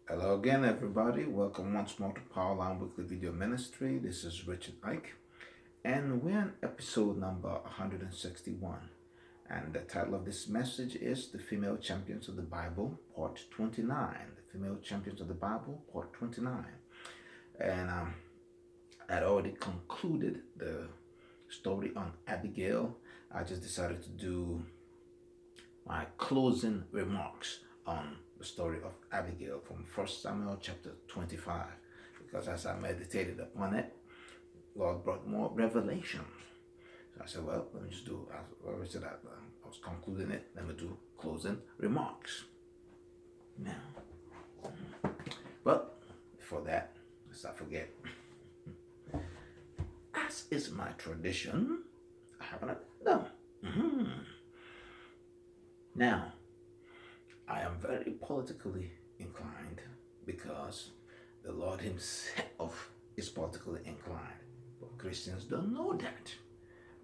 Hello again, everybody. Welcome once more to Powerline Weekly Video Ministry. This is Richard Ike, and we're in episode number 161. And the title of this message is The Female Champions of the Bible, Part 29. The Female Champions of the Bible, Part 29. And I'd already concluded the story on Abigail. I just decided to do my closing remarks on the story of Abigail from 1 Samuel chapter 25. Because as I meditated upon it, Lord brought more revelation. So I said, well, let me just do, I already said that I was concluding it, let me do closing remarks. Now, but before that, lest I forget, as is my tradition, I haven't done. Now, I am very politically inclined because the Lord Himself is politically inclined. But Christians don't know that.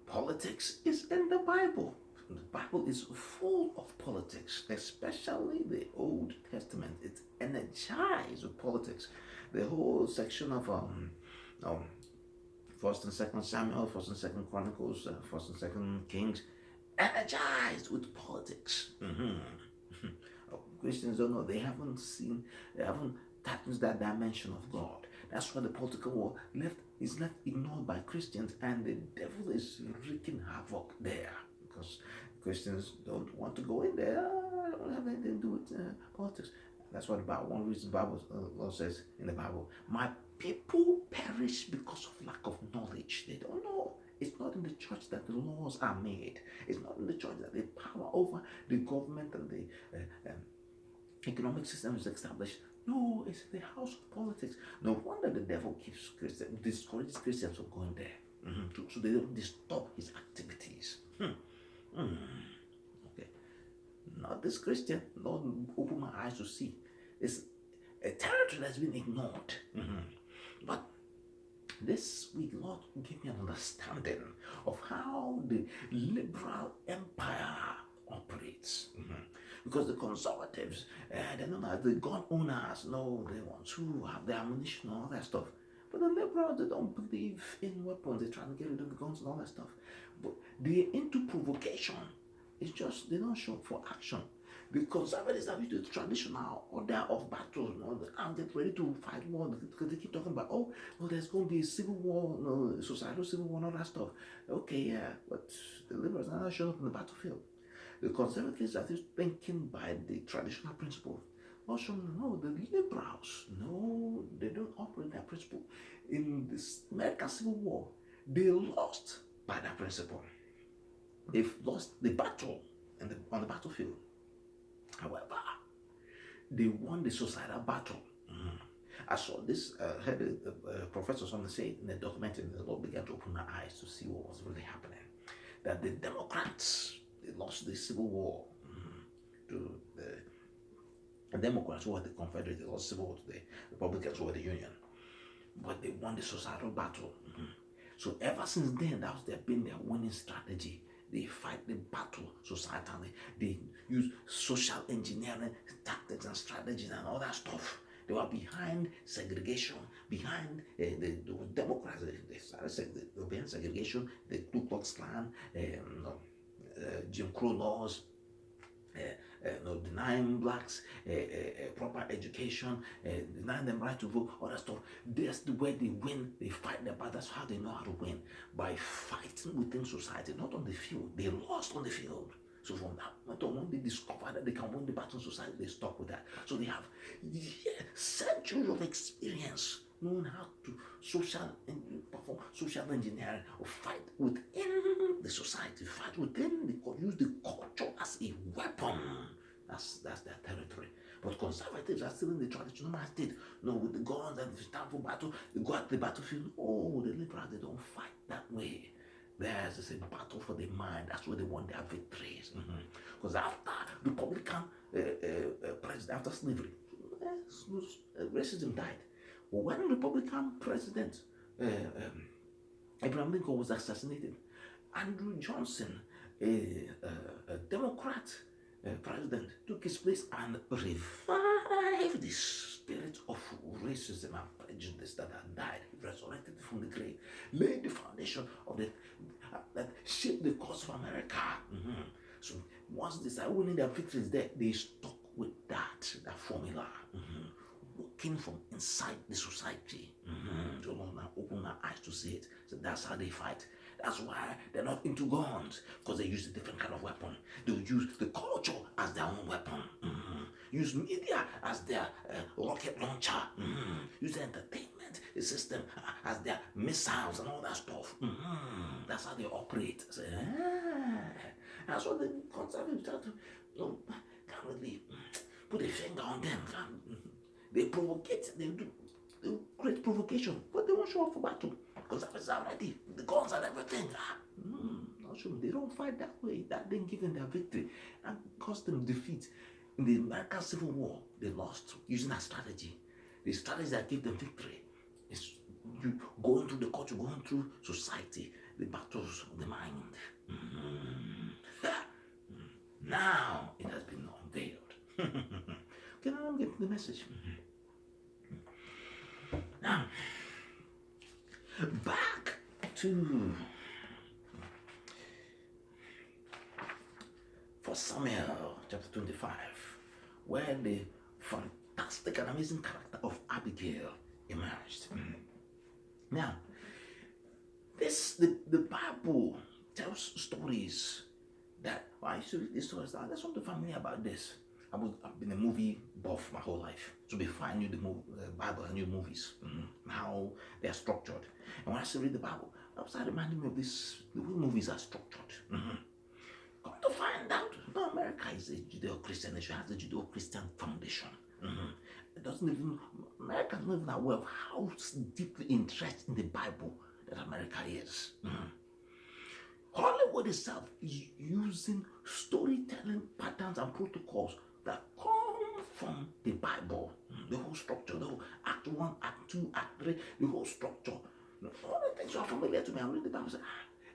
Politics is in the Bible. The Bible is full of politics, especially the Old Testament. It's energized with politics. The whole section of First and Second Samuel, First and Second Chronicles, First and Second Kings, energized with politics. Christians don't know. They haven't tapped into that dimension of God. That's why the political war is left ignored by Christians, and the devil is wreaking havoc there because Christians don't want to go in there. I don't have anything to do with politics. That's why one reason the Bible Lord says in the Bible, "My people perish because of lack of knowledge." They don't know. It's not in the church that the laws are made. It's not in the church that the power over the government and the economic system is established. No, it's the house of politics. No wonder the devil discourages Christians from going there. So they don't disturb his activities. Okay. Not this Christian. Lord, open my eyes to see. It's a territory that's been ignored. But this week, Lord, give me an understanding of how the liberal empire operates. Because the conservatives, they're not like the gun owners. No, they want to have the ammunition and all that stuff. But the liberals, they don't believe in weapons. They're trying to get rid of the guns and all that stuff. But they're into provocation. It's just they don't show up for action. The conservatives have used the traditional order of battle, and get ready to fight war because they keep talking about, there's going to be a civil war, societal civil war, and all that stuff. Okay, yeah, but the liberals are not showing up in the battlefield. The conservatives are just thinking by the traditional principle. Also, no, the liberals, no, they don't operate that principle. In this American Civil War, they lost by that principle. They've lost the battle on the battlefield. However, they won the societal battle. I saw this, heard a professor something say in the documentary, and the Lord began to open my eyes to see what was really happening. That the Democrats, they lost the Civil War to the Democrats, who were the Confederates. They lost the Civil War to the Republicans, who were the Union. But they won the societal battle. So ever since then, that's been their winning strategy. They fight the battle societally. They use social engineering tactics and strategies and all that stuff. They were behind segregation, behind the Democrats. They started behind segregation, the Ku Klux Klan, Jim Crow laws, denying blacks proper education, denying them right to vote, all that stuff. That's the way they win. They fight the battle. That's how they know how to win, by fighting within society, not on the field. They lost on the field. So from that point on, when they discover that they can win the battle in society, they stop with that. So they have centuries of experience knowing how to perform social engineering or fight within the society, fight within use the culture as a weapon. That's their territory. But conservatives are still in the traditional state. No, with the guns and the stand for battle, they go at the battlefield. Oh, the liberals, they don't fight that way. There's a battle for the mind. That's where they want their victories. Because after Republican president, after slavery, racism died. But when Republican President Abraham Lincoln was assassinated, Andrew Johnson, a Democrat president, took his place and revived the spirit racism and prejudice that had died, resurrected from the grave, laid the foundation of the that shaped the course of America. So once they started winning their victories there, they stuck with that formula. Working from inside the society. So now open our eyes to see it. So that's how they fight. That's why they're not into guns, because they use a different kind of weapon. They'll use the culture as their own weapon. Use media as their rocket launcher. Use the entertainment system as their missiles and all that stuff. That's how they operate. So, that's what the conservatives try to can't really put a finger on them. They provocate, they do great provocation, but they won't show up for battle because that is already the guns and everything. Not sure they don't fight that way. That didn't give them their victory and caused them defeat. In the American Civil War, they lost using that strategy. The strategy that gave them victory is you going through the culture, going through society, the battles of the mind. Now it has been unveiled. Okay, now I'm getting the message. Now, back to 1 Samuel chapter 25, where the fantastic and amazing character of Abigail emerged. Now, the Bible tells stories that I used to read these stories. There's something familiar about this. I've been a movie buff my whole life. So before I knew the Bible, I knew movies, how they are structured. And when I used to read the Bible, I was reminding me of this, the way movies are structured. Come to find out, America is a Judeo-Christian nation, has a Judeo-Christian foundation. America is not even aware of how deeply interested in the Bible that America is. Hollywood itself is using storytelling patterns and protocols that come from the Bible. The whole structure, the whole Act 1, Act 2, Act 3, the whole structure. All the things are familiar to me. I read the Bible and say,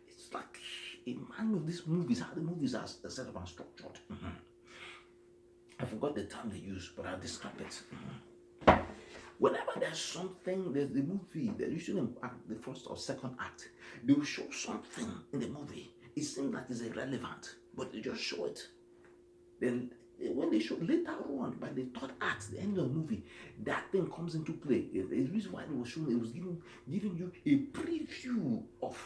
it's like a man of these movies, how the movies are set up and structured. I forgot the term they use, but I'll describe it. Whenever there's something, there's the movie, they're usually in the first or second act, they will show something in the movie. It seems like it's irrelevant, but they just show it. Then when they show later on, by the third act, the end of the movie, that thing comes into play. The reason why it was shown, it was giving you a preview of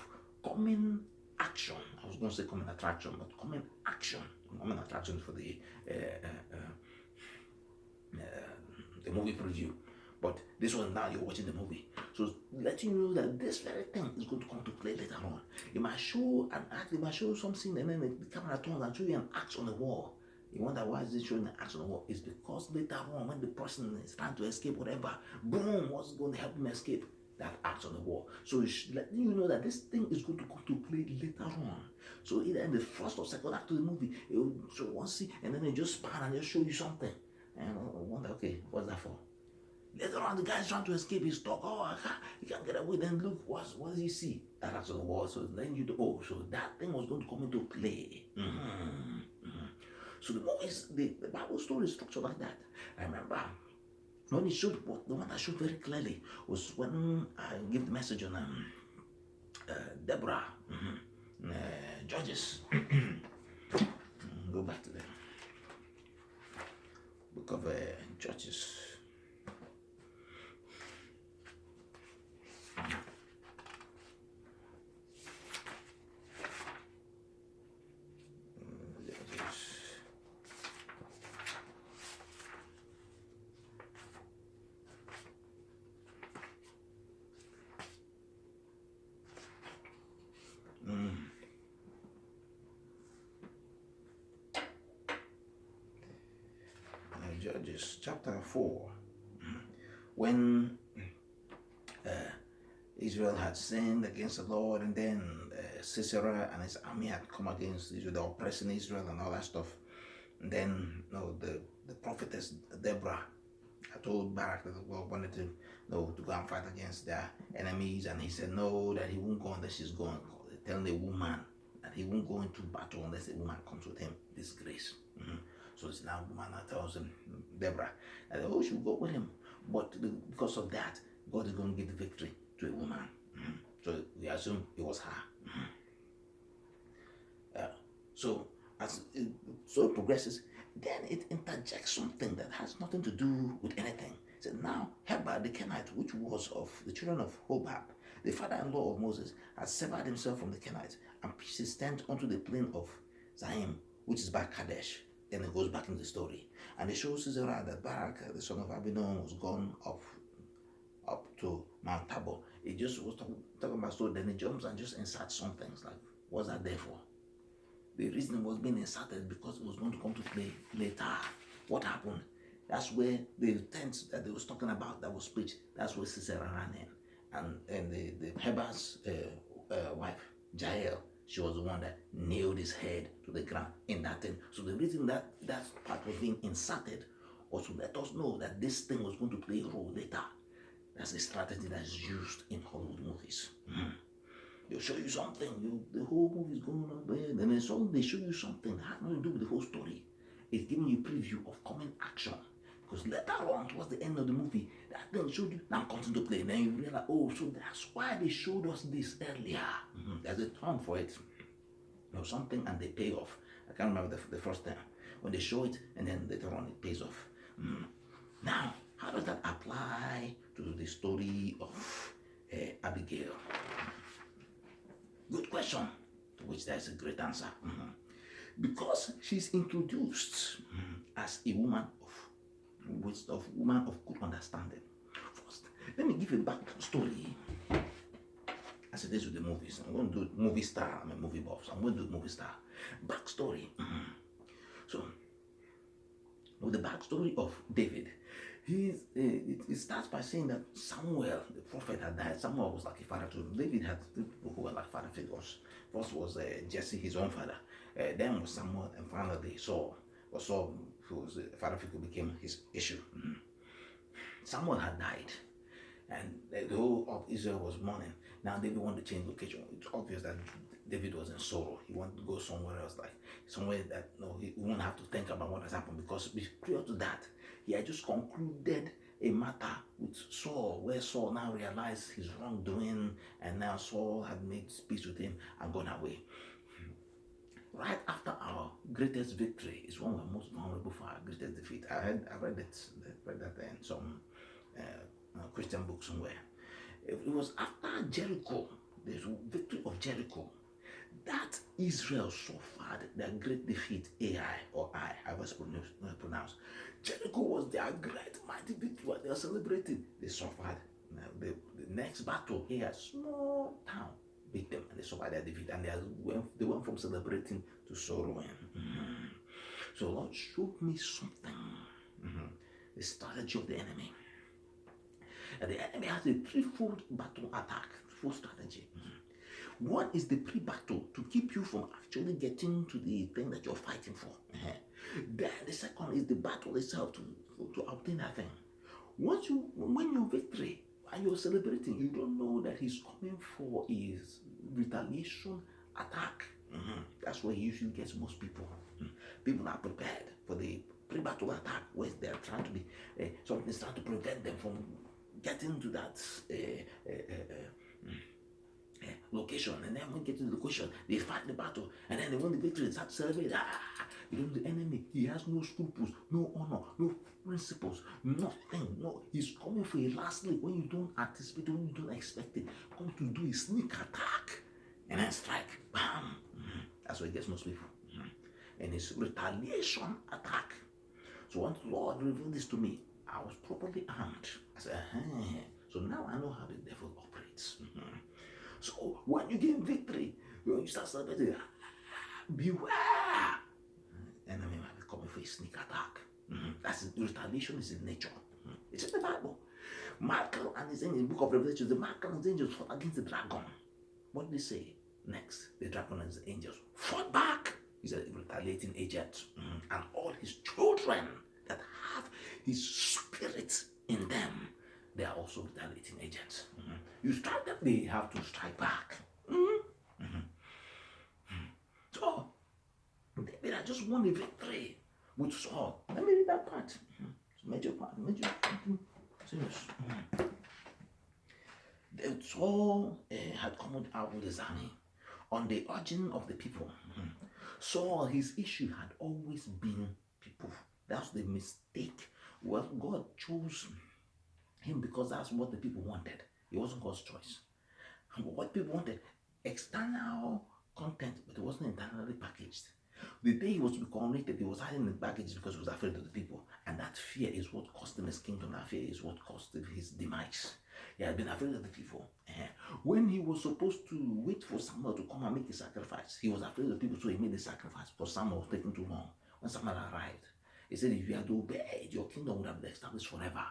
coming action. I was going to say coming attraction, but coming action. Coming attraction for the movie preview. But this one now you're watching the movie. So letting you know that this very thing is going to come to play later on. It might show an act, it might show something, and then the camera turns and show you an axe on the wall. You wonder why is it showing an axe on the wall? It's because later on when the person is trying to escape whatever, boom, what's going to help him escape? That axe on the wall. So it's letting you know that this thing is going to come to play later on. So either in the first or second act of the movie, it will show one scene and then it just span and just show you something. And I wonder, okay, what's that for? Later on, the guy's trying to escape. He's stuck. He can't get away. Then look, what does he see? That axe on the wall. So then you know, so that thing was going to come into play. So the movies, the Bible story is structured like that. I remember when he showed, the one I showed very clearly was when I gave the message on Deborah, Judges. Go back to the book of Judges. Judges chapter 4, when Israel had sinned against the Lord, and then Sisera and his army had come against Israel, they were oppressing Israel and all that stuff. And then the prophetess Deborah had told Barak that the Lord wanted to go and fight against their enemies, and he said no, that he won't go unless she's going, telling the woman that he won't go into battle unless the woman comes with him, disgrace. So it's now woman that tells him, Deborah, that she will go with him. But because of that, God is going to give the victory to a woman. So we assume it was her. So as it progresses, then it interjects something that has nothing to do with anything. So now Heber the Kenite, which was of the children of Hobab, the father-in-law of Moses, has severed himself from the Kenites and pitched his tent onto the plain of Zaim, which is by Kadesh. Then it goes back in the story. And it shows Sisera that Barak, the son of Abinoam, was gone up to Mount Tabor. It just was talking about story. Then it jumps and just inserts some things like, what's that there for? The reason it was being inserted because it was going to come to play later. What happened? That's where the tent that they was talking about that was pitched, that's where Sisera ran in. And the Heber's wife, Jael, she was the one that nailed his head to the ground in that thing. So the reason that part was being inserted was to let us know that this thing was going to play a role later. That's a strategy that's used in Hollywood movies. They'll show you something, the whole movie is going on there, and then suddenly they show you something that has nothing to do with the whole story. It's giving you a preview of coming action. Because later on, towards the end of the movie, that thing showed you, now comes into play. And then you realize, oh, so that's why they showed us this earlier. There's a term for it. Something and they pay off. I can't remember the first time when they show it, and then later on it pays off. Now, how does that apply to the story of Abigail? Good question, to which there's a great answer. Because she's introduced as a woman of good understanding. First, let me give a back story. As it is with the movies, I'm going to do movie star. I'm a movie buff, so I'm going to do movie star. Backstory. So, with the backstory of David, it starts by saying that Samuel, the prophet, had died. Samuel was like a father to him. David had two people who were like father figures. First was Jesse, his own father. Then was Samuel, and finally Saul. Or Saul, who was a father figure, became his issue. Samuel had died, and the whole of Israel was mourning. Now David wanted to change location. It's obvious that David was in sorrow. He wanted to go somewhere else, like somewhere that he won't have to think about what has happened, because prior to that, he had just concluded a matter with Saul, where Saul now realized his wrongdoing, and now Saul had made peace with him and gone away. Right after our greatest victory is when we're most vulnerable for our greatest defeat. I read that in some Christian book somewhere. It was after Jericho, the victory of Jericho, that Israel suffered their great defeat. I was pronounced. Jericho was their great mighty victory. What they are celebrating, they suffered. Now, the next battle, Ai, small town, beat them, and they suffered their defeat, and they went from celebrating to sorrowing. So Lord showed me something. The strategy of the enemy. And the enemy has a threefold battle attack, threefold strategy. One is the pre-battle, to keep you from actually getting to the thing that you're fighting for. Then the second is the battle itself, to obtain that thing. When you're victory and you're celebrating, you don't know that he's coming for his retaliation attack. That's where he usually gets most people. People are prepared for the pre-battle attack, where they're trying to be something's trying to prevent them from getting to that location. And then when they get to the location, they fight the battle, and then they win the victory. They start to celebrate. The enemy, he has no scruples, no honor, no principles, nothing. No, he's coming for a last lick when you don't anticipate, when you don't expect it. Come to do a sneak attack and then strike. Bam! That's where he gets most people. And his retaliation attack. So once the Lord revealed this to me, I was properly armed. I said, so now I know how the devil operates. So when you gain victory, you start celebrating, beware. Enemy might be coming for a sneak attack. That's retaliation is in nature. It's in the Bible. Michael and his angels, in the book of Revelation, the Michael and his angels fought against the dragon. What did they say? Next, the dragon and his angels fought back. He's a retaliating agent. And all his children that have his spirit in them, they are also retaliating agents. You strike them, they have to strike back. So, David had just won a victory with Saul. Let me read that part. Major part. Saul had come out with his army on the urging of the people. Saul, his issue had always been people. That's the mistake. Well, God chose him because that's what the people wanted. It wasn't God's choice. And what people wanted, external content, but it wasn't internally packaged. The day he was to be coronated, he was hiding the baggage because he was afraid of the people. And that fear is what cost him his kingdom. That fear is what cost him his demise. He had been afraid of the people. When he was supposed to wait for Samuel to come and make a sacrifice, he was afraid of the people, so he made the sacrifice because Samuel was taking too long. When Samuel arrived, he said, if you had obeyed, your kingdom would have been established forever.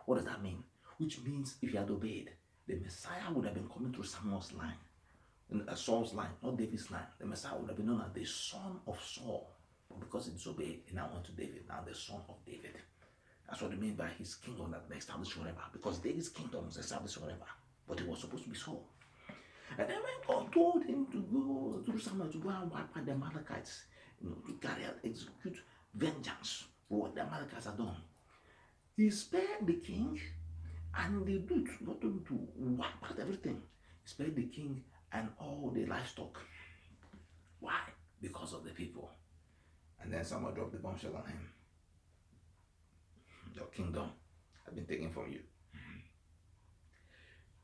What does that mean? Which means if you had obeyed, the Messiah would have been coming through Samuel's line. Saul's line, not David's line. The Messiah would have been known as the son of Saul. But because he disobeyed, he now went to David, now the son of David. That's what it means by his kingdom that established forever. Because David's kingdom was established forever. But it was supposed to be Saul. And then when God told him to go through Samuel to go and wipe out the Amalekites, to carry out, execute vengeance for what the Amalekites had done, he spared the king and the dude got him to wipe out everything. He spared the king and all the livestock. Why? Because of the people. And then someone dropped the bombshell on him. Your kingdom has been taken from you.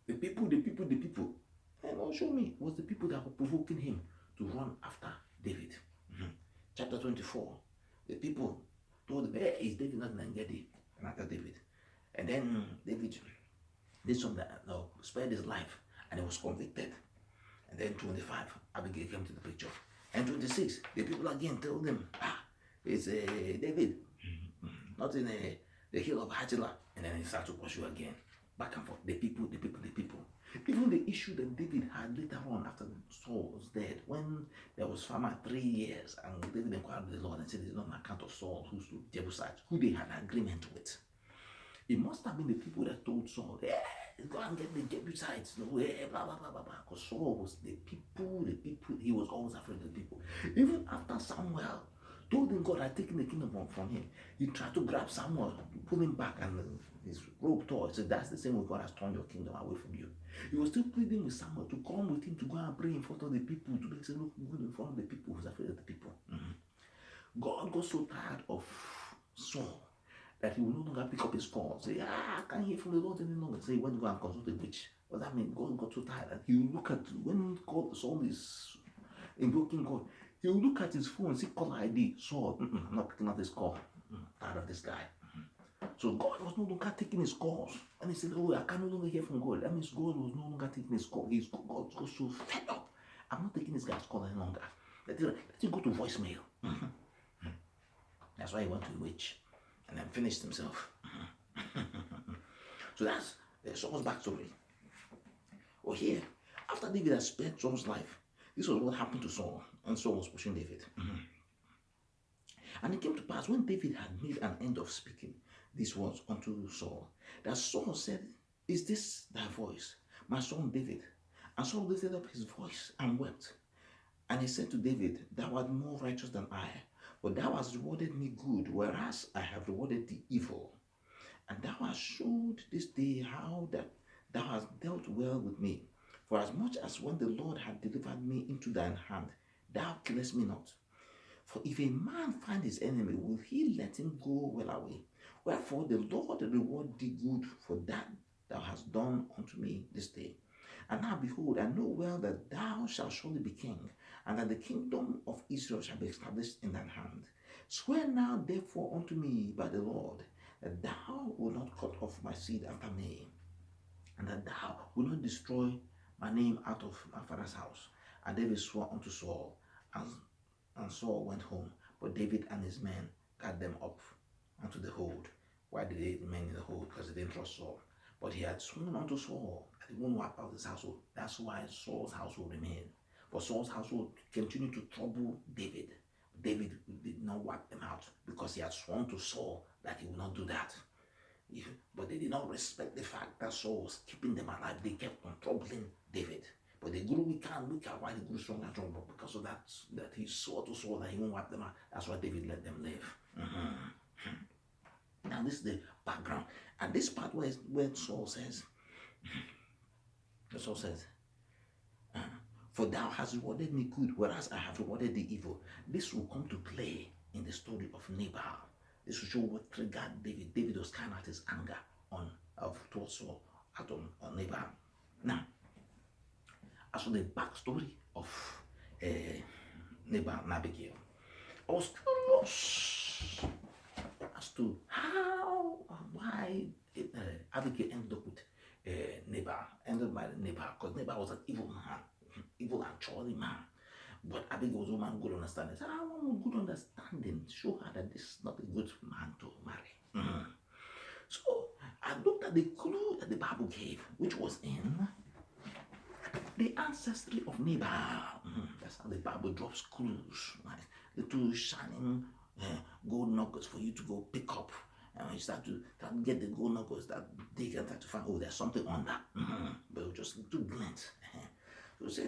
The people. And I'll show me, was the people that were provoking him to run after David. Chapter 24. The people told him, hey, is David not Nangedi? And after David. And then David did something that spared his life and he was convicted. And then 25, Abigail came to the picture. And 26, the people again told him, it's David, not in the hill of Hatila. And then he started to pursue again, back and forth. The people. Even the issue that David had later on after Saul was dead, when there was famine 3 years, and David inquired the Lord and said, it's not on account of Saul, who's the Jebusites, who they had an agreement with. It must have been the people that told Saul, go and get the Jebusites, blah, blah, blah, blah, blah. Because Saul was the people, he was always afraid of the people. Even after Samuel told him God had taken the kingdom from him, he tried to grab Samuel, pull him back, and his robe tore. He said, that's the same way God has turned your kingdom away from you. He was still pleading with Samuel to come with him to go and pray in front of the people, to make him look good in front of the people. He was afraid of the people. God got so tired of Saul that he will no longer pick up his call. Say, I can't hear from the Lord any longer. Say, when you go and consult a witch. What that mean? God got so tired that he will look at, when Saul is invoking God, he will look at his phone and see caller ID. Saul, I'm not picking up this call. Tired of this guy. So God was no longer taking his calls. And he said, I can no longer hear from God. That means God was no longer taking his call. God got so fed up. I'm not taking this guy's call any longer. Let it go to voicemail. That's why he went to the witch and then finished himself. So that's Saul's backstory. Well, here, after David had spared Saul's life, this was what happened to Saul, and Saul was pushing David. And it came to pass when David had made an end of speaking these words unto Saul, that Saul said, is this thy voice, my son David? And Saul lifted up his voice and wept. And he said to David, thou art more righteous than I, but thou hast rewarded me good, whereas I have rewarded thee evil. And thou hast showed this day how that thou hast dealt well with me. For as much as when the Lord had delivered me into thine hand, thou killest me not. For if a man find his enemy, will he let him go well away? Wherefore the Lord reward thee good for that thou hast done unto me this day. And now behold, I know well that thou shalt surely be king, and that the kingdom of Israel shall be established in thine hand. Swear now therefore unto me by the Lord, that thou wilt not cut off my seed after me, and that thou wilt not destroy my name out of my father's house. And David swore unto Saul, and Saul went home, but David and his men got them up unto the hold. Why did they remain in the hold? Because they didn't trust Saul. But he had sworn unto Saul that he won't wipe out his household. That's why Saul's household remained. But Saul's household continued to trouble David. David did not wipe them out because he had sworn to Saul that he would not do that. But they did not respect the fact that Saul was keeping them alive. They kept on troubling David. But they grew weaker and weaker. Why they grew stronger and stronger? Because of that he swore to Saul that he won't wipe them out. That's why David let them live. Now this is the background. And this part where Saul says, Esau says, for thou hast rewarded me good, whereas I have rewarded thee evil. This will come to play in the story of Nabal. This will show what triggered David. David was carrying out his anger on towards Saul out on Nabal. Now, as for the backstory of Nabal and Abigail, I was curious as to how and why Abigail ended up with Nabal, ended by Nabal, because Nabal was an evil man, evil and churly man. But Abigail was a woman good understanding. So I want good understanding. Show her that this is not a good man to marry. So I looked at the clue that the Bible gave, which was in the ancestry of Nabal. That's how the Bible drops clues, right? Little shining gold nuggets for you to go pick up. And when you start to get the gold nuggets, that they can start to find, oh, there's something on that. But it was just little glint. So say,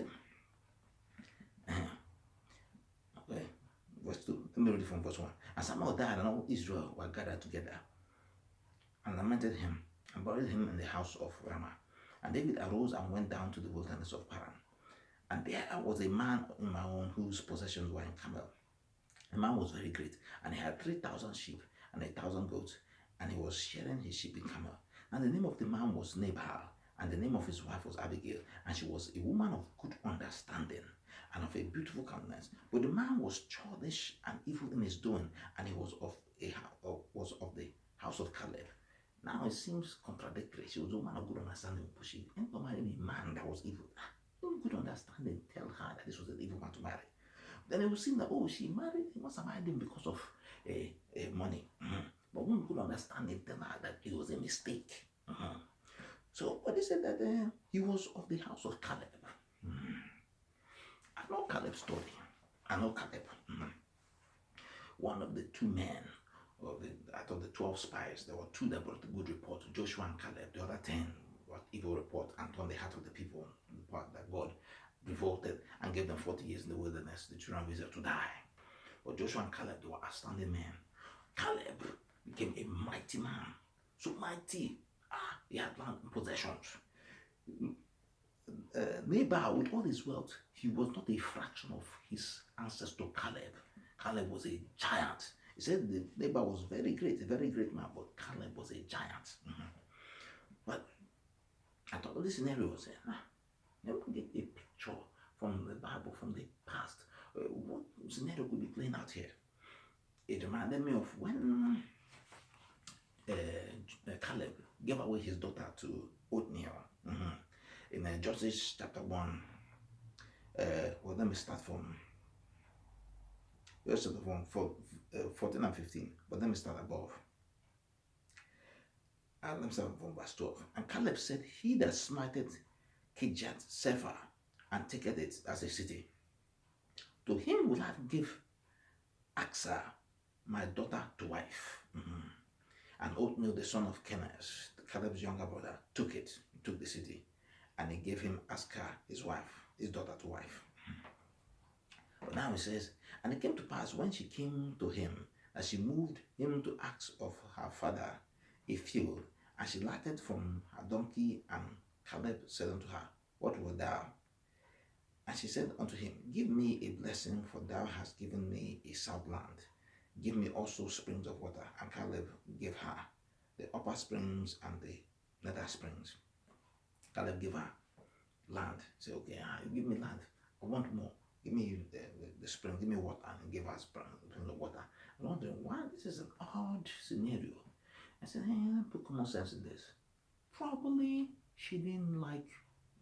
okay, verse 2. Let me read it from verse 1. And Samuel died, and all Israel were gathered together and lamented him and buried him in the house of Ramah. And David arose and went down to the wilderness of Paran. And there was a man in Maon whose possessions were in Carmel. The man was very great, and he had 3,000 sheep and 1,000 goats, and he was shearing his sheep in Carmel. And the name of the man was Nabal, and the name of his wife was Abigail, and she was a woman of good understanding and of a beautiful countenance. But the man was childish and evil in his doing, and he was of the house of Caleb. Now it seems contradictory. She was a woman of good understanding, but she ended up marrying a man that was evil. Good understanding, tell her that this was an evil man to marry. Then it would seem that, oh, she must have married him because of money. But one good understanding, tell her that it was a mistake. So, but they said that he was of the house of Caleb. I know Caleb's story. I know Caleb. One of the two men, out of the 12 spies, there were two that brought a good report, Joshua and Caleb. The other 10 brought evil report and turned the heart of the people, the part that God revolted and gave them 40 years in the wilderness, the children of Israel, to die. But Joshua and Caleb, they were outstanding men. Caleb became a mighty man, so mighty, he had land and possessions. Nabal, with all his wealth, he was not a fraction of his ancestor Caleb. Caleb was a giant. He said that Nabal was very great, a very great man, but Caleb was a giant. But I thought of this scenario was let me get a picture from the Bible, from the past. What scenario could be playing out here? It reminded me of when Caleb gave away his daughter to Othniel. In Judges chapter 1. Well, let me start from Judges chapter 1, 14 and 15. But let me start above. Let me start from verse 12. And Caleb said, he that smiteth Kirjath Sepher and taketh it as a city, to him will I give Achsah, my daughter, to wife. And Othniel, the son of Kenaz, Caleb's younger brother, took the city, and he gave him Achsah, his wife, his daughter, to wife. But now he says, and it came to pass when she came to him, that she moved him to ask of her father a field, and she lighted from her donkey, and Caleb said unto her, what wilt thou? And she said unto him, give me a blessing, for thou hast given me a south land. Give me also springs of water. And Caleb gave her the upper springs and the nether springs. Caleb gave her land. Say, okay, you give me land. I want more. Give me the spring. Give me water. And give her springs of water. I'm wondering why this is an odd scenario. I said, hey, let's put common sense in this. Probably she didn't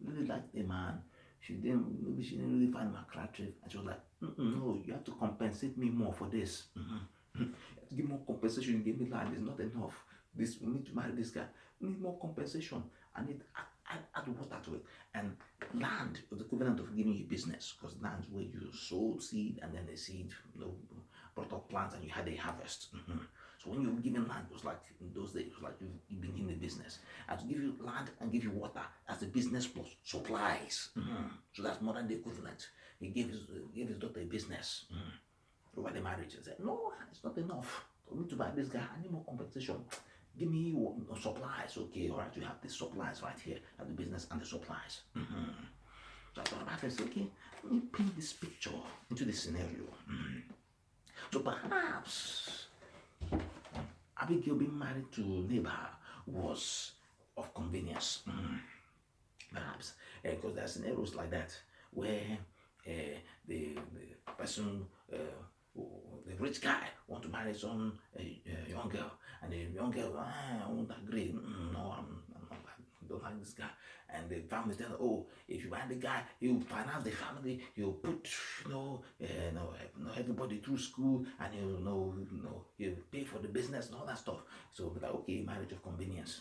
really like the man. Maybe she didn't really find him attractive. And she was like, no, you have to compensate me more for this. You have to give more compensation. You give me land. It's not enough. We need to marry this guy. We need more compensation. I need add water to it. And land was the equivalent of giving you business, because land is where you sow seed, and then the seed brought up plants, and you had a harvest. So when you were given land, it was like in those days, it was like you've been given a business. And to give you land and give you water, that's the business plus supplies. So that's more than the equivalent. He gave his daughter a business over the marriage, and said, no, it's not enough for me to buy this guy. I need more compensation. Give me supplies. Okay, all right, you have the supplies right here at the business and the supplies. So I thought about it. I said, okay, let me paint this picture into this scenario. So perhaps Abigail being married to Nabal was of convenience. Perhaps because there are scenarios like that where the person, the rich guy, want to marry some young girl, and the young girl, I won't agree. No, I'm not, I don't like this guy. And the family tell her, oh, if you marry the guy, he'll finance the family, he'll put, everybody through school, and he'll pay for the business and all that stuff. So we're like, okay, marriage of convenience.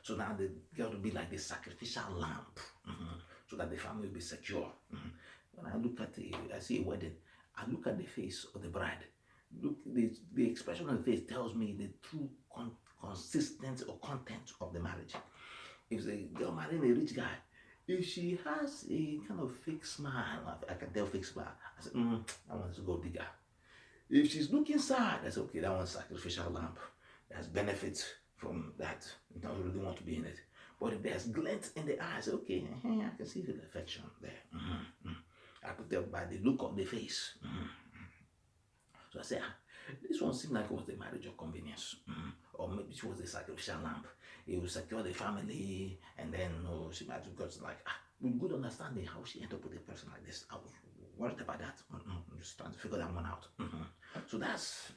So now the girl will be like the sacrificial lamb, so that the family will be secure. When I look at I see a wedding, I look at the face of the bride. Look, the expression on the face tells me the true consistency or content of the marriage. If the girl marrying a rich guy, if she has a kind of fake smile, I can tell fake smile, I say, that one's a gold digger. If she's looking sad, I say, okay, that one's sacrificial lamb. There's benefits from that. You don't really want to be in it. But if there's glint in the eyes, okay, I can see the affection there. I could tell by the look of the face. So I say, this one seemed like it was the marriage of convenience. Or maybe she was a sacrificial lamb. It will secure the family, and then she might have got like, with good understanding how she ended up with a person like this. I was worried about that. I'm just trying to figure that one out. So that's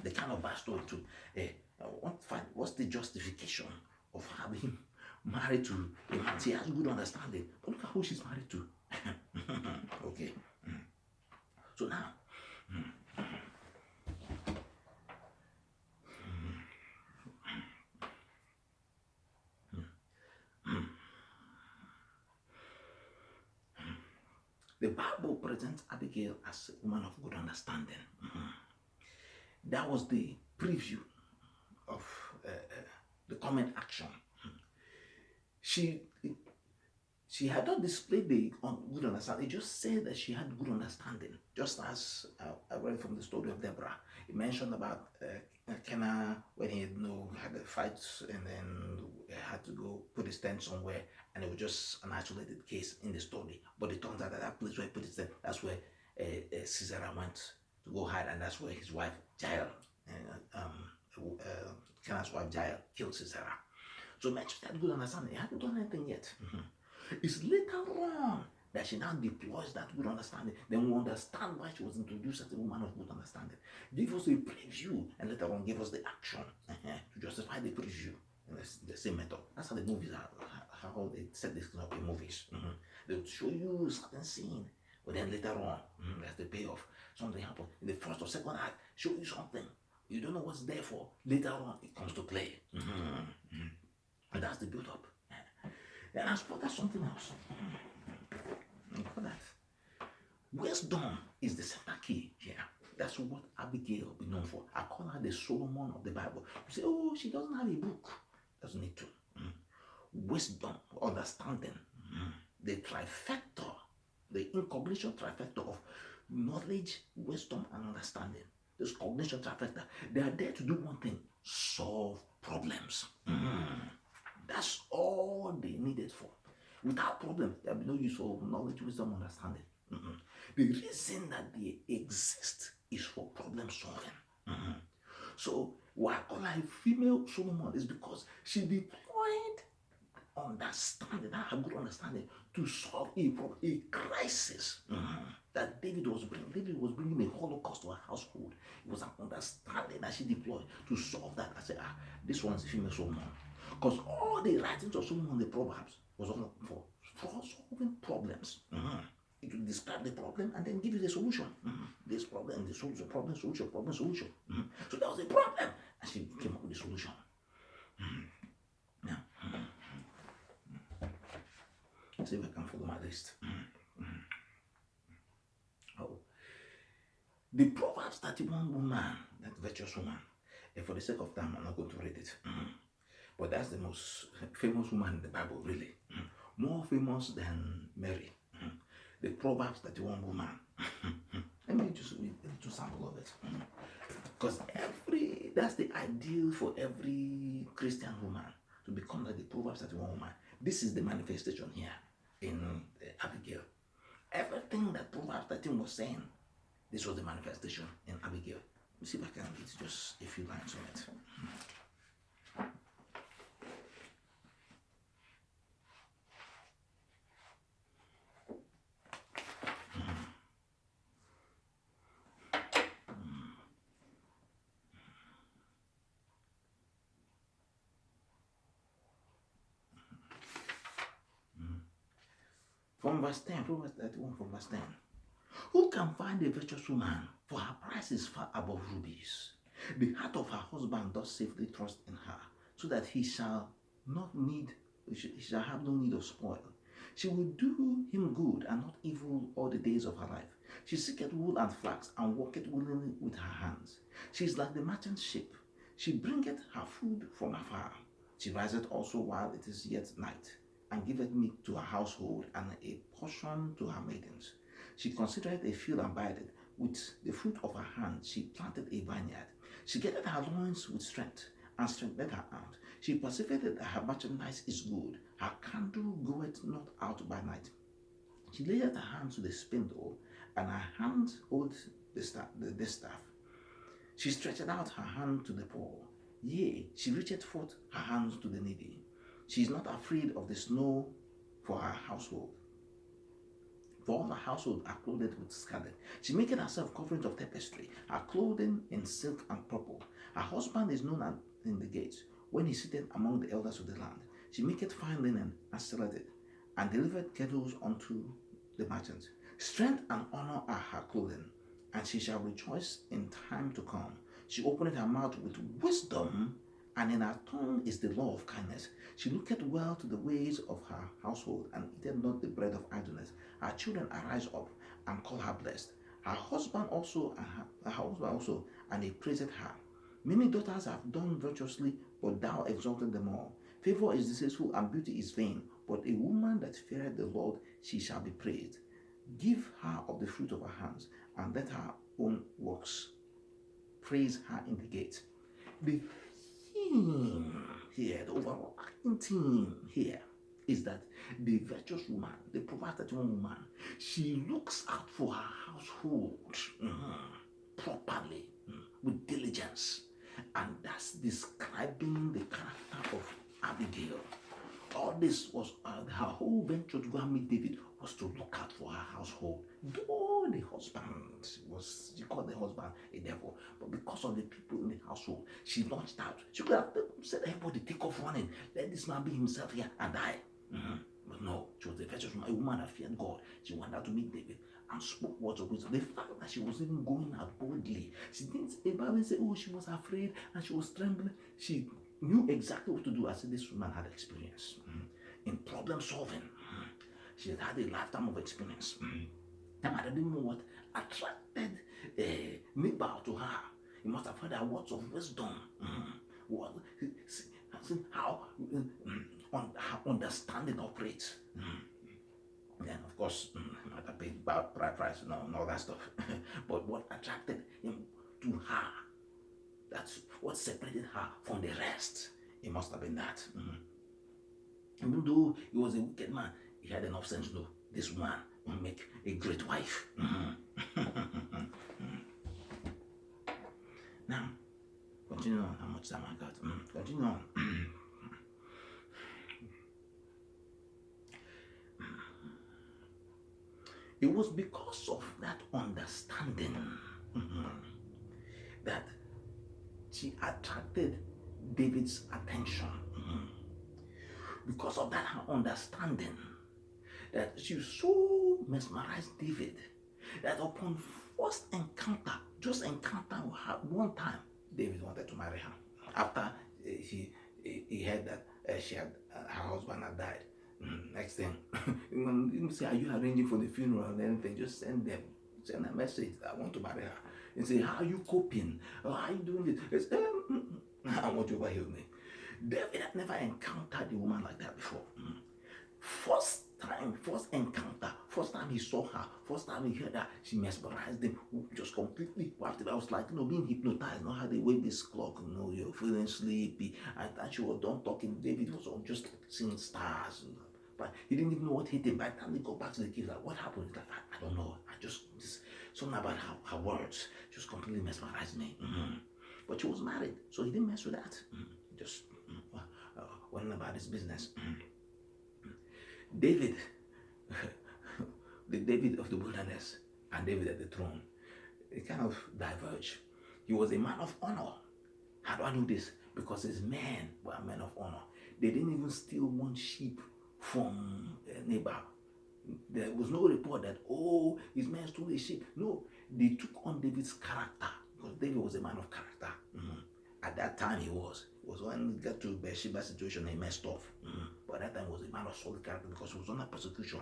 the kind of backstory to I want to find what's the justification of having married to a man. She has good understanding, but look at who she's married to. Okay. So now, the Bible presents Abigail as a woman of good understanding. That was the preview of the coming action. She had not displayed the good understanding. It just said that she had good understanding. Just as I read from the story of Deborah, it mentioned about Kenna when he had a fight and then had to go put his tent somewhere, and it was just an isolated case in the story. But it turns out that that place where he put his tent, that's where Sisera went to go hide, and that's where his wife Jael, Kenna's wife Jael, killed Sisera. So mention that good understanding. He hadn't done anything yet. It's later on that she now deploys that good understanding. Then we understand why she was introduced as a woman of good understanding. Give us a preview, and later on give us the action to justify the preview in the same method. That's how the movies are, how they set this up in movies. They'll show you a certain scene, but then later on, there's the payoff. Something happens in the first or second act, show you something. You don't know what's there for. Later on, it comes to play. And that's the build up. And as for that, something else. For that, wisdom is the center key here. That's what Abigail will be known for. I call her the Solomon of the Bible. You say, oh, she doesn't have a book. Doesn't need to. Wisdom, understanding, the trifecta, the incognition trifecta of knowledge, wisdom, and understanding. This cognition trifecta, they are there to do one thing: solve problems. That's all they needed for. Without problem, there will be no use for knowledge, wisdom, understanding. The reason that they exist is for problem solving. So why I call her a female Solomon is because she deployed understanding, that good understanding, to solve a problem, a crisis that David was bringing. David was bringing a holocaust to her household. It was an understanding that she deployed to solve that. I said, this one's a female Solomon. Because all the writings of Solomon, the Proverbs, was all for solving problems. It will describe the problem and then give you the solution. This problem, the solution, problem, solution, problem, solution. So that was a problem, and she came up with the solution. Now, let's see if I can follow my list. The Proverbs 31 woman, that virtuous woman, and for the sake of time, I'm not going to read it. But that's the most famous woman in the Bible, really. More famous than Mary. The Proverbs 31 woman. Let me just read a little sample of it. Because every That's the ideal for every Christian woman to become like the Proverbs 31 woman. This is the manifestation here in Abigail. Everything that Proverbs 13 was saying, this was the manifestation in Abigail. Let me see if I can read just a few lines on it. From verse 10, Proverbs 31 from verse 10. Who can find a virtuous woman? For her price is far above rubies. The heart of her husband does safely trust in her, so that he shall have no need of spoil. She will do him good and not evil all the days of her life. She seeketh wool and flax, and worketh willingly with her hands. She is like the merchant ship. She bringeth her food from afar. She riseth also while it is yet night, and giveth meat to her household, and a portion to her maidens. She considereth a field and buyeth it. With the fruit of her hand she planted a vineyard. She gathered her loins with strength, and strengthened her arms. She perceived that her merchandise is good. Her candle goeth not out by night. She layeth her hands to the spindle, and her hands hold the distaff. She stretched out her hand to the poor. Yea, she reacheth forth her hands to the needy. She is not afraid of the snow for her household. For all her household are clothed with scarlet. She maketh herself coverings of tapestry, her clothing in silk and purple. Her husband is known in the gates, when he sitteth among the elders of the land. She maketh fine linen and selleth it, and delivereth kettles unto the merchants. Strength and honor are her clothing, and she shall rejoice in time to come. She openeth her mouth with wisdom, and in her tongue is the law of kindness. She looketh well to the ways of her household, and eateth not the bread of idleness. Her children arise up and call her blessed. Her husband also, and he praiseth her. Many daughters have done virtuously, but thou exalted them all. Favor is deceitful and beauty is vain, but a woman that feareth the Lord, she shall be praised. Give her of the fruit of her hands, and let her own works praise her in the gate. The theme here, the overall theme here, is that the virtuous woman, the Proverbs 31 woman, she looks out for her household properly, with diligence. And that's describing the character of Abigail. All this was her whole venture to go and meet David was to look out for her household. Though the husband she called the husband a devil, but because of the people in the household, she launched out. She could have said, everybody take off running, let this man be himself here and die. But no, she was the virtuous woman, a woman that feared God. She went out to meet David and spoke words of wisdom. The fact that she was even going out boldly, she didn't, the Bible say, oh, she was afraid and she was trembling. She knew exactly what to do. I said, this woman had experience in problem solving. She had had a lifetime of experience. Now, I didn't know what attracted Nabal to her. He must have heard her words of wisdom. How her understanding operates. Then, of course, might have paid price and all that stuff. But what attracted him to her, that's what separated her from the rest. It must have been that. Even though he was a wicked man, he had enough sense to know this woman will make a great wife. Now, continue on. How much time I got? Continue on. It was because of that understanding that she attracted David's attention. Because of that her understanding, that she so mesmerized David that upon first encounter, just encounter her one time, David wanted to marry her. After he heard that her husband had died. Next thing, you say, are you arranging for the funeral or anything? Just send a message that I want to marry her. And say, how are you coping? How are you doing this? I want you to overheal me. David had never encountered a woman like that before. First encounter, First time he saw her, first time he heard her, she mesmerized him, just completely wiped it. I was like, being hypnotized, how they wave this clock, you're feeling sleepy. And she was done talking. David was on just seeing stars. But he didn't even know what hit him. By the time they got back to the cave, like, what happened? He's like, I don't know. I just something about her words just completely mesmerized me. But she was married, so he didn't mess with that. Just went about his business. David, the David of the wilderness and David at the throne, it kind of diverged. He was a man of honor. How do I know this? Because his men were men of honor. They didn't even steal one sheep from Nabal. There was no report that, his men stole a sheep. No, they took on David's character, because David was a man of character. At that time he was. It was when he got to Bathsheba's situation, he messed off. But at that time he was a man of solid character, because he was under persecution.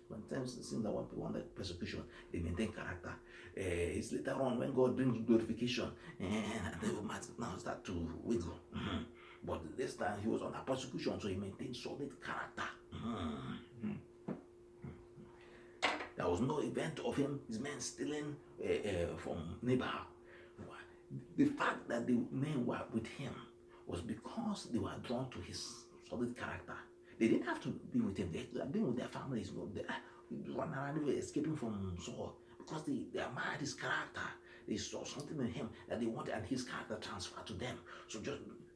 Sometimes it seems that when people under persecution, they maintain character. It's later on when God brings glorification, and they will now start to wiggle. But this time he was under persecution, so he maintained solid character. There was no event of his men stealing from Nabal. The fact that the men were with him was because they were drawn to his solid character. They didn't have to be with him. They had been with their families. They run around escaping from Saul because they admired his character. They saw something in him that they wanted, and his character transferred to them.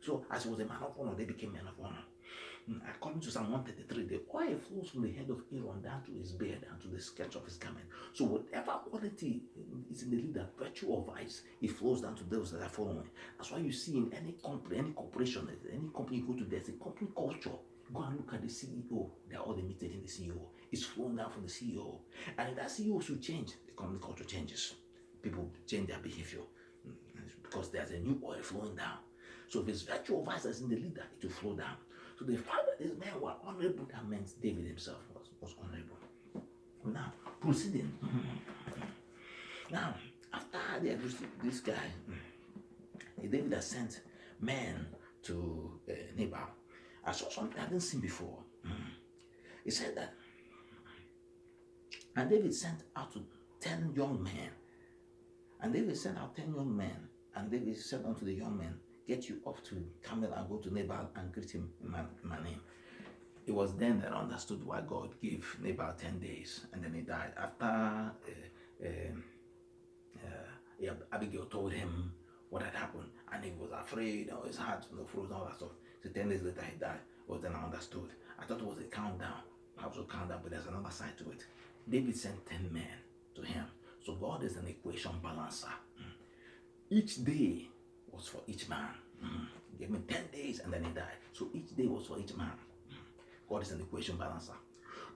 So as he was a man of honor, they became men of honor. According to Psalm 133, the oil flows from the head of Aaron down to his beard and to the sketch of his garment. So whatever quality is in the leader, virtue or vice, it flows down to those that are following. That's why you see in any company, any corporation, any company you go to, there's a company culture. Go and look at the CEO. They're all limited in the CEO. It's flowing down from the CEO. And if that CEO should change, the company culture changes. People change their behavior because there's a new oil flowing down. So if it's virtue or vice that's in the leader, it will flow down. So the fact that these men were honorable, that meant David himself was honorable. Now, proceeding. Now, after they had received this guy, David had sent men to Nabal. I saw something I hadn't seen before. He said that, and David sent out to 10 young men. And David sent out 10 young men. And David said unto the young men, get you up to Carmel and go to Nabal and greet him in my name. It was then that I understood why God gave Nabal 10 days, and then he died. After Abigail told him what had happened, and he was afraid, his heart froze, all that stuff. So 10 days later he died. Well, then I understood. I thought it was a countdown. Perhaps a countdown, but there's another side to it. David sent 10 men to him. So God is an equation balancer. Each day was for each man. He gave him 10 days and then he died. So each day was for each man. God is an equation balancer.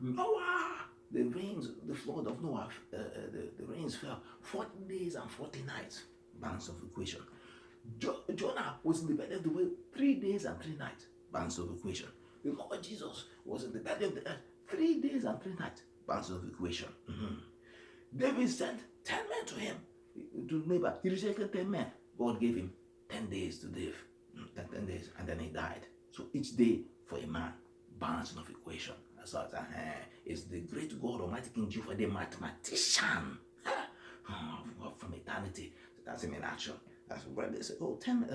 Noah, the flood of Noah, the rains fell 40 days and 40 nights. Balance of equation. Jonah was in the belly of the whale 3 days and 3 nights. Balance of equation. The Lord Jesus was in the belly of the earth 3 days and 3 nights. Balance of equation. David sent 10 men to him, to neighbor. He rejected 10 men. God gave him 10 days to live. 10 days, and then he died. So each day for a man, balancing of equation. That's how it's the great God Almighty King Jehovah, the mathematician from eternity. That's him in action. That's why they say, 10,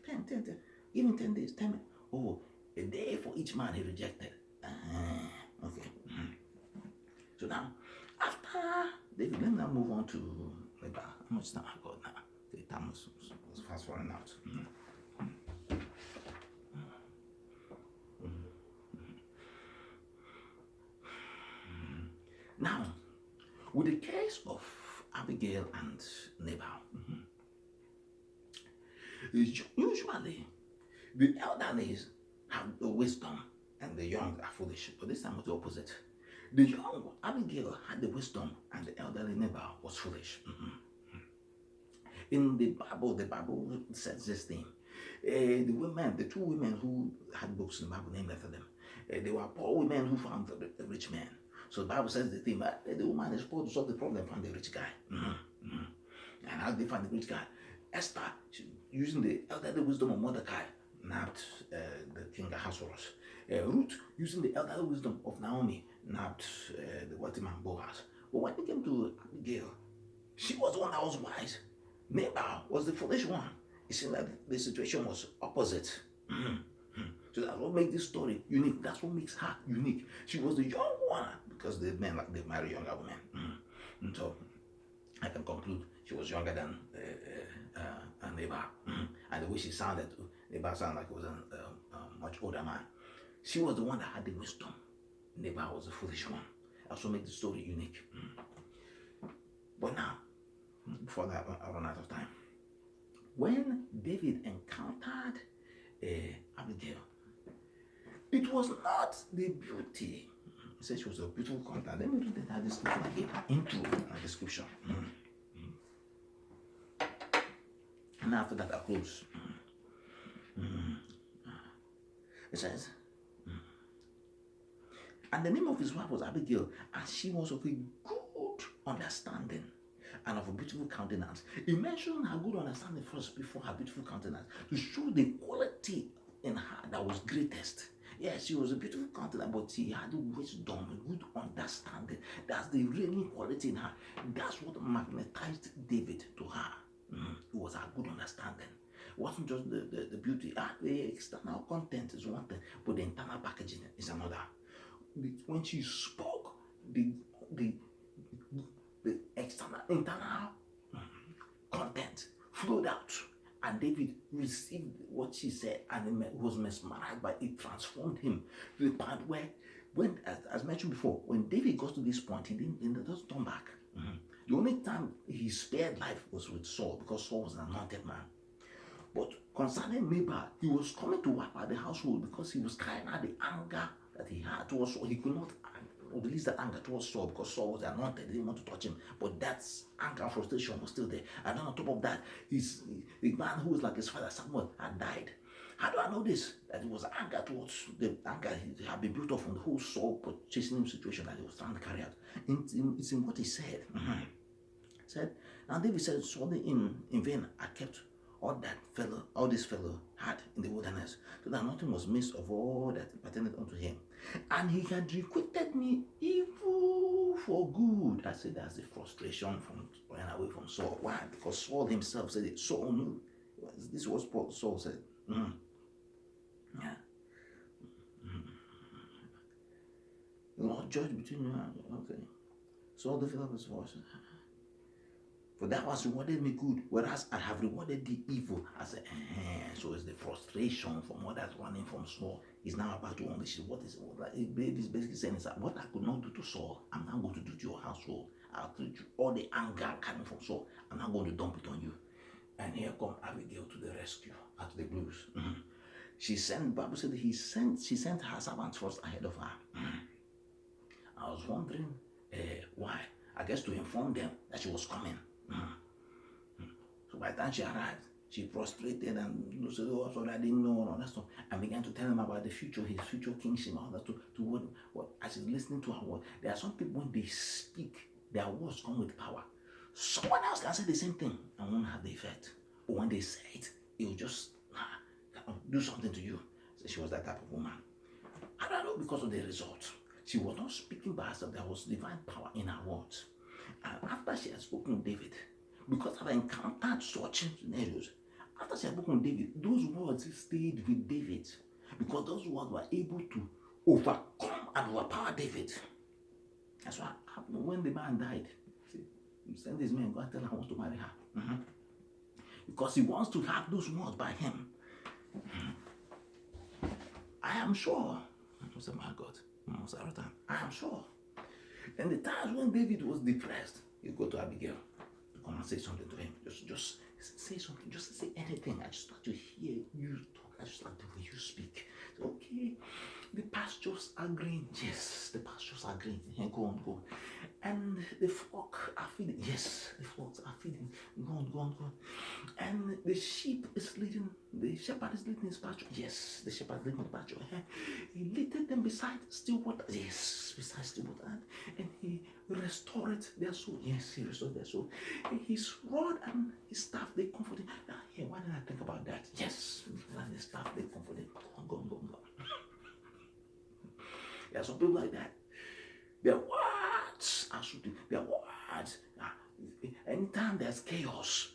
10. Give him 10 days, 10 minutes. A day for each man he rejected. Okay. So now, after David, let me now move on to how much time I got now? The time was fast running out. Now, with the case of Abigail and Nabal, usually the elderly have the wisdom and the young are foolish, but this time was the opposite. The young Abigail had the wisdom and the elderly Nabal was foolish. In the Bible says this thing. The two women who had books in the Bible named after them, they were poor women who found the rich man. So the Bible says the thing, the woman is supposed to solve the problem, found the rich guy. And how did they find the rich guy? Esther, using the elderly wisdom of Mordecai, nabbed the king Ahasuerus. Ruth, using the elderly wisdom of Naomi, not the wealthy man Boaz. But when it came to Abigail, she was the one that was wise. Nabal was the foolish one. It seemed like the situation was opposite. So that's what makes this story unique. That's what makes her unique. She was the young one because the men like they marry younger women. And so I can conclude she was younger than Nabal. And the way she sounded, Nabal sounded like he was a much older man. She was the one that had the wisdom. Nabal was the foolish one. Also make the story unique. But now, before that, I run out of time. When David encountered Abigail, it was not the beauty. He said she was a beautiful contact. Let me read that description again. Intro and description. And after that, I close. It says, and the name of his wife was Abigail, and she was of a good understanding and of a beautiful countenance. He mentioned her good understanding first before her beautiful countenance to show the quality in her that was greatest. Yes, she was a beautiful countenance, but she had wisdom, a good understanding. That's the reigning quality in her. That's what magnetized David to her. It was her good understanding. It wasn't just the beauty. The external content is one thing, but the internal packaging is another. When she spoke, the external, internal content flowed out, and David received what she said, and he was mesmerized by it. It transformed him to the point where, when, as mentioned before, when David got to this point, he didn't just turn back. The only time he spared life was with Saul, because Saul was an anointed man. But concerning Nabal, he was coming to wipe out the household because he was carrying out the anger that he had towards Saul. He could not release that anger towards Saul because Saul was anointed. He didn't want to touch him. But that anger and frustration was still there. And then on top of that, the man who was like his father Samuel had died. How do I know this? That it was anger towards the anger he had been built up from the whole Saul chasing him situation that he was trying to carry out. It's in what he said. Said, now David said, surely in vain I kept all this fellow had in the wilderness, so that nothing was missed of all that pertained unto him. And he had requited me evil for good. I said that's the frustration from running away from Saul. Why? Because Saul himself said it. Saul knew. This was what Saul said. Yeah. The Lord judge between you and okay. Saul lifted up his voice. For that was rewarded me good, whereas I have rewarded the evil. I said, so it's the frustration from what that's running from Saul. He's now about to unleash what is basically saying is that what I could not do to Saul, I'm now going to do to your household. I'll treat you all the anger coming from Saul. I'm now going to dump it on you. And here come Abigail to the rescue at the blues. She sent, Bible said she sent her servants first ahead of her. I was wondering why. I guess to inform them that she was coming. So by the time she arrived, she prostrated and said, oh, sorry, I didn't know, and all that stuff, and began to tell him about the future, his future kingship, and all that, to what as he's listening to her word. There are some people, when they speak, their words come with power. Someone else can say the same thing and won't have the effect. But when they say it, it will just do something to you. So she was that type of woman. I don't know, because of the result. She was not speaking by herself. There was divine power in her words. And after she had spoken to David, because I've encountered such scenarios, after she had spoken to David, those words stayed with David, because those words were able to overcome and overpower David. That's what happened when the man died. See, you send this man, go and tell her I want to marry her. Because he wants to have those words by him. I am sure. I said, my God, I am sure. And the times when David was depressed, he'd go to Abigail to come and say something to him. Just say something. Just say anything. I just like to hear you talk. I just like to hear you speak. So, okay, the pastures are green. Yes, the pastures are green. Yeah, go on. And the flock are feeding. Yes, the flocks are feeding. Go on. And the sheep is leading. The shepherd is leading his pasture. Yes, the shepherd is leading the pasture. He led them beside still water. Yes, beside still water. And he restored their soul. Yes, he restored their soul. His rod and his staff, they comforted. Why did I think about that? Yes, and his staff, they comforted. Go on. There are some people like that. Their words. Anytime there's chaos,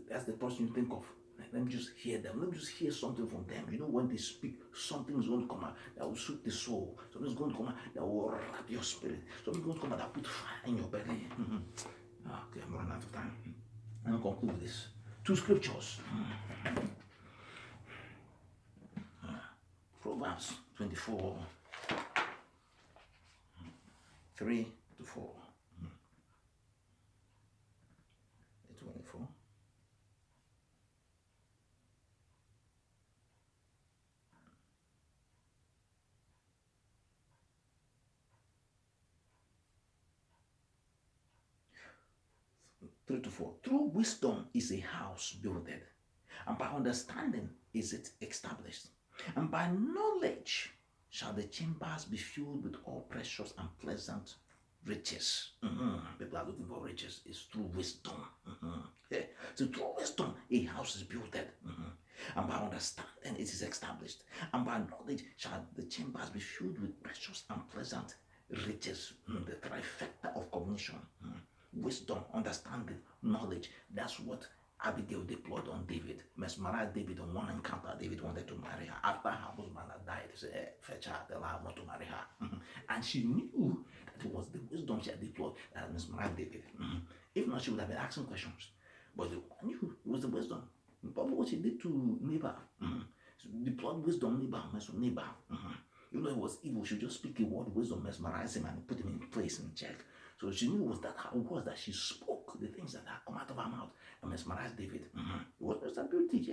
that's the person you think of. Let me just hear them. Let me just hear something from them. You know, when they speak, something's going to come out that will soothe the soul. Something's going to come out that will wrap your spirit. Something's going to come out that will put fire in your belly. Okay, I'm running out of time. I'm going to conclude with this. Two scriptures. Proverbs 24, 3 to 4. 24. Three to four. Through wisdom is a house builded, and by understanding is it established. And by knowledge shall the chambers be filled with all precious and pleasant riches. People are looking for riches. It's through wisdom. Yeah. So through wisdom, a house is built. And by understanding, it is established. And by knowledge shall the chambers be filled with precious and pleasant riches. The trifecta of cognition. Wisdom, understanding, knowledge. That's what Abigail deployed on David, mesmerized David on one encounter. David wanted to marry her. After her husband had died, he said, hey, fetch her, tell her I want to marry her. And she knew that it was the wisdom she had deployed that had mesmerized David. If not, she would have been asking questions. But I knew it was the wisdom. Probably what she did to Nabal. She deployed wisdom, Nabal. Even though it was evil, she just speak a word, wisdom, mesmerize him and put him in place and check. So she knew it was that how it was that she spoke the things that had come out of her mouth and mesmerized David. It was just a beauty.